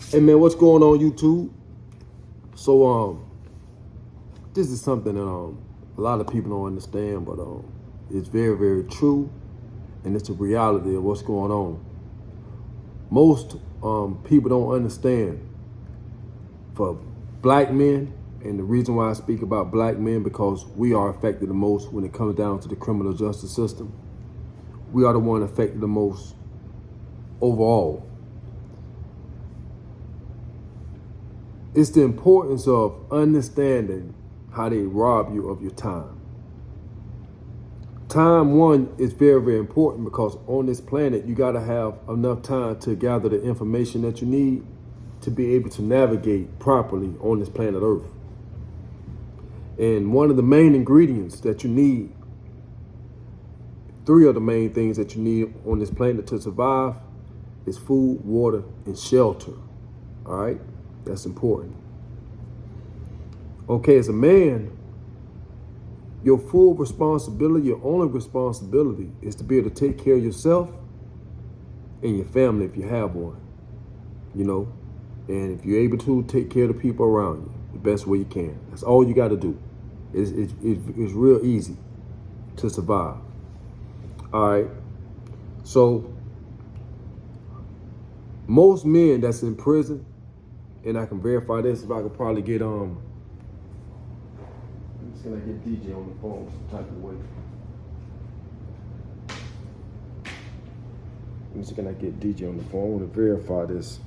Hey man, what's going on YouTube? So this is something that a lot of people don't understand, but it's very, very true, and it's a reality of what's going on. Most people don't understand. For black men, and the reason why I speak about black men, because we are affected the most when it comes down to the criminal justice system. We are the one affected the most overall. It's the importance of understanding how they rob you of your time. Time, one, is very, very important because on this planet, you got to have enough time to gather the information that you need to be able to navigate properly on this planet Earth. And one of the main ingredients that you need, three of the main things that you need on this planet to survive, is food, water, and shelter. All right? That's important. Okay, as a man, your full responsibility, your only responsibility is to be able to take care of yourself and your family if you have one, you know, and if you're able to, take care of the people around you the best way you can. That's all you got to do. It's real easy to survive. All right. So most men that's in prison, and I can verify this if I could probably get I'm just gonna get DJ on the phone some type of way. I'm just gonna get DJ on the phone. I want to verify this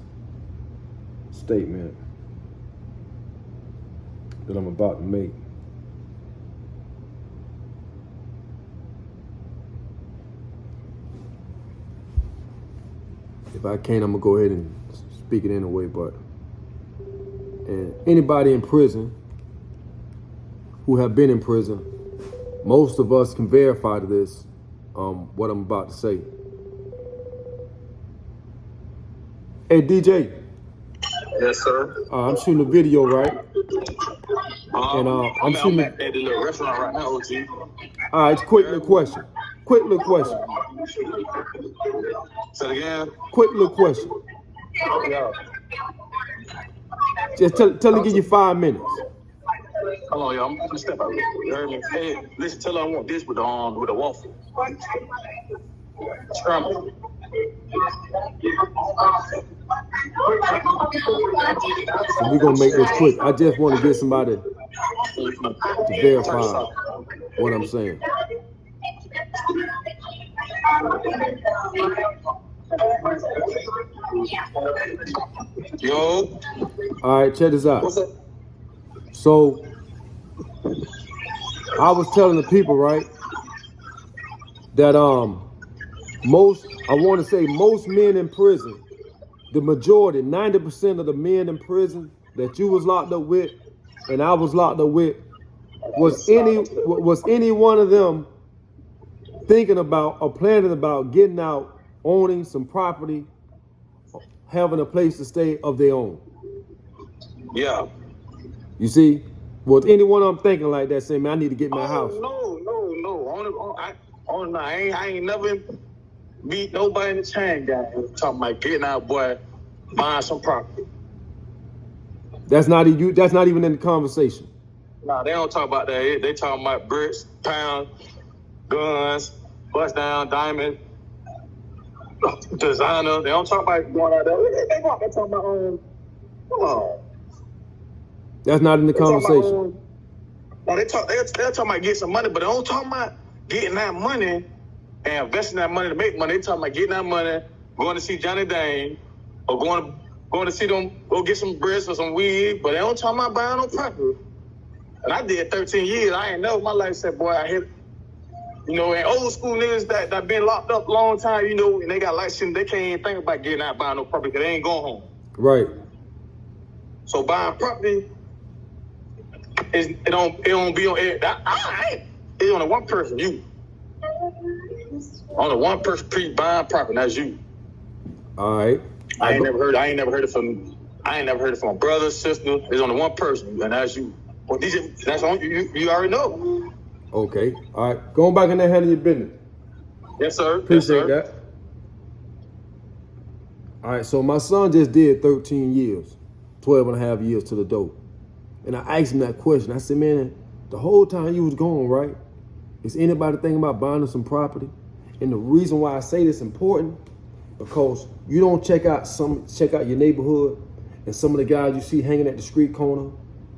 statement that I'm about to make. If I can, I'm gonna go ahead and speak it anyway, but and anybody in prison who have been in prison, most of us can verify to this, what I'm about to say. Hey, DJ. Yes, sir. I'm shooting a video, right? And I'm shooting. I'm at the little restaurant right now, OG. All right, quick little question. Quick little question. Say it again. Quick little question. Yeah. Just tell her give you 5 minutes. Hold on, y'all. I'm gonna step out. You heard me? Hey, listen, tell her I want this with a waffle. Scramble. So we're gonna make this quick. I just want to get somebody to verify what I'm saying. Yo. All right, check this out. What's up? So I was telling the people, right, that most men in prison, the majority, 90% of the men in prison that you was locked up with and I was locked up with, was any one of them thinking about or planning about getting out, owning some property, having a place to stay of their own? Yeah. You see, was any one of them thinking like that, saying, man, I need to get my house? No. I ain't never beat nobody in the chain gang talking about getting out, boy, buying some property. That's not even in the conversation. Nah, they don't talk about that. They talking about bricks, pounds, guns, bust down, diamond, designer. They don't talk about going out there. They talking about come on. That's not in the conversation. They're talking about getting some money, but they don't talk about getting that money and investing that money to make money. They talking about getting that money, going to see Johnny Dane, or going to see them, go get some bricks or some weed, but they don't talk about buying no property. And I did 13 years. I ain't never my life said, boy, I hit, you know, and old school niggas that been locked up a long time, you know, and they got license, they can't even think about getting out buying no property because they ain't going home. Right. So buying property, it don't be on it's only one person, you. Only one person buying property, that's you. All right. I ain't never heard it from a brother, sister. There's only one person, and that's you. Well, DJ, that's on you already know. Okay. All right. Going back in there, handling your business. Yes, sir. Appreciate that. All right, so my son just did 13 years, 12 and a half years to the dope. And I asked him that question. I said, man, the whole time you was gone, right? Is anybody thinking about buying some property? And the reason why I say this important, because you don't check out your neighborhood and some of the guys you see hanging at the street corner,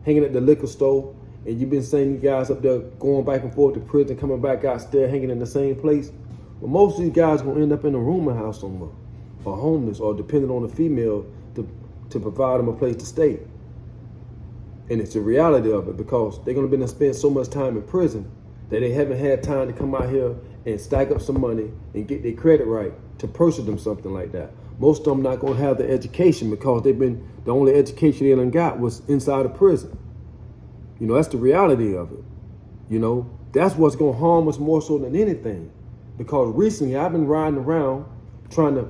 hanging at the liquor store, and you've been seeing you guys up there going back and forth to prison, coming back out, still hanging in the same place. Well, most of these guys gonna end up in a rooming house somewhere, or homeless, or depending on the female to provide them a place to stay. And it's the reality of it, because they're gonna be spend so much time in prison that they haven't had time to come out here and stack up some money and get their credit right to purchase them something like that. Most of them not gonna have the education because the only education they done got was inside of prison. You know, that's the reality of it. You know, that's what's gonna harm us more so than anything. Because recently I've been riding around trying to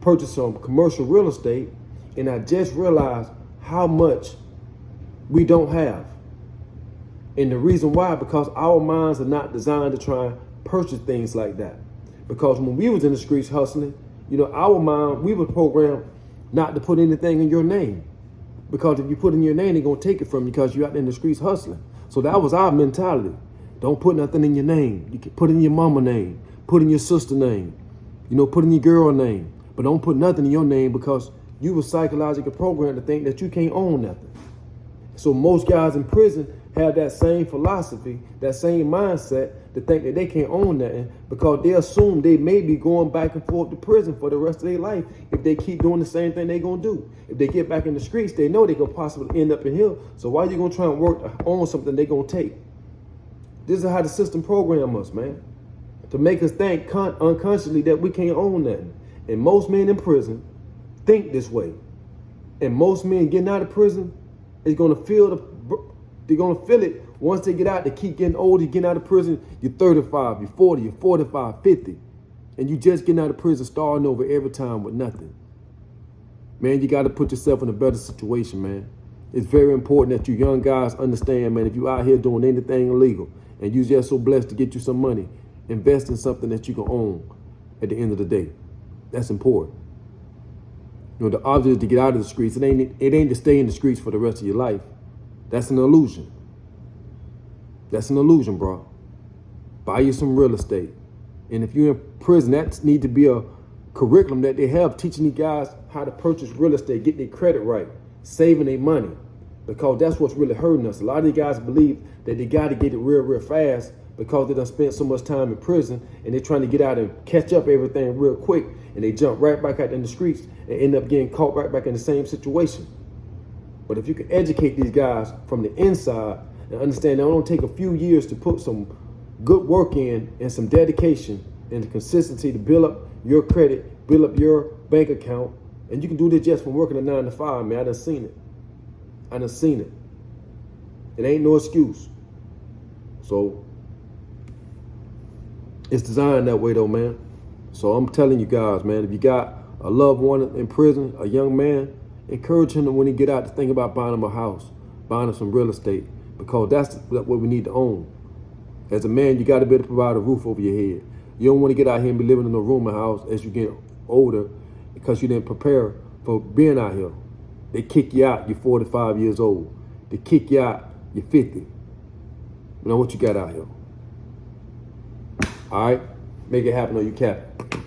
purchase some commercial real estate, and I just realized how much we don't have. And the reason why, because our minds are not designed to try and purchase things like that. Because when we was in the streets hustling, you know, our mind, we were programmed not to put anything in your name. Because if you put in your name, they're going to take it from you because you're out in the streets hustling. So that was our mentality. Don't put nothing in your name. You can put in your mama name, put in your sister name, you know, put in your girl name. But don't put nothing in your name because you were psychologically programmed to think that you can't own nothing. So most guys in prison have that same philosophy, that same mindset to think that they can't own nothing because they assume they may be going back and forth to prison for the rest of their life if they keep doing the same thing they're going to do. If they get back in the streets, they know they could possibly end up in here. So why are you going to try and work to own something they're going to take? This is how the system program us, man, to make us think unconsciously that we can't own nothing. And most men in prison think this way. And most men getting out of prison is going to they're going to feel it once they get out. They keep getting older, getting out of prison. You're 35, you're 40, you're 45, 50. And you just getting out of prison, starting over every time with nothing. Man, you got to put yourself in a better situation, man. It's very important that you young guys understand, man, if you out here doing anything illegal and you just so blessed to get you some money, invest in something that you can own at the end of the day. That's important. You know, the object is to get out of the streets. It ain't to stay in the streets for the rest of your life. That's an illusion. That's an illusion, bro. Buy you some real estate. And if you're in prison, that need to be a curriculum that they have teaching these guys how to purchase real estate, get their credit right, saving their money. Because that's what's really hurting us. A lot of these guys believe that they got to get it real fast because they done spent so much time in prison and they're trying to get out and catch up everything real quick. And they jump right back out in the streets and end up getting caught right back in the same situation. But if you can educate these guys from the inside and understand that it don't take a few years to put some good work in and some dedication and the consistency to build up your credit, build up your bank account, and you can do this just from working a 9 to 5, man. I done seen it. I done seen it. It ain't no excuse. So it's designed that way though, man. So I'm telling you guys, man, if you got a loved one in prison, a young man, encourage him to, when he get out, to think about buying him a house, buying him some real estate, because that's what we need to own. As a man, you got to be able to provide a roof over your head. You don't want to get out here and be living in a rooming house as you get older because you didn't prepare for being out here. They kick you out, you're 45 years old. They kick you out, you're 50. You know what you got out here. All right? Make it happen or you cap it.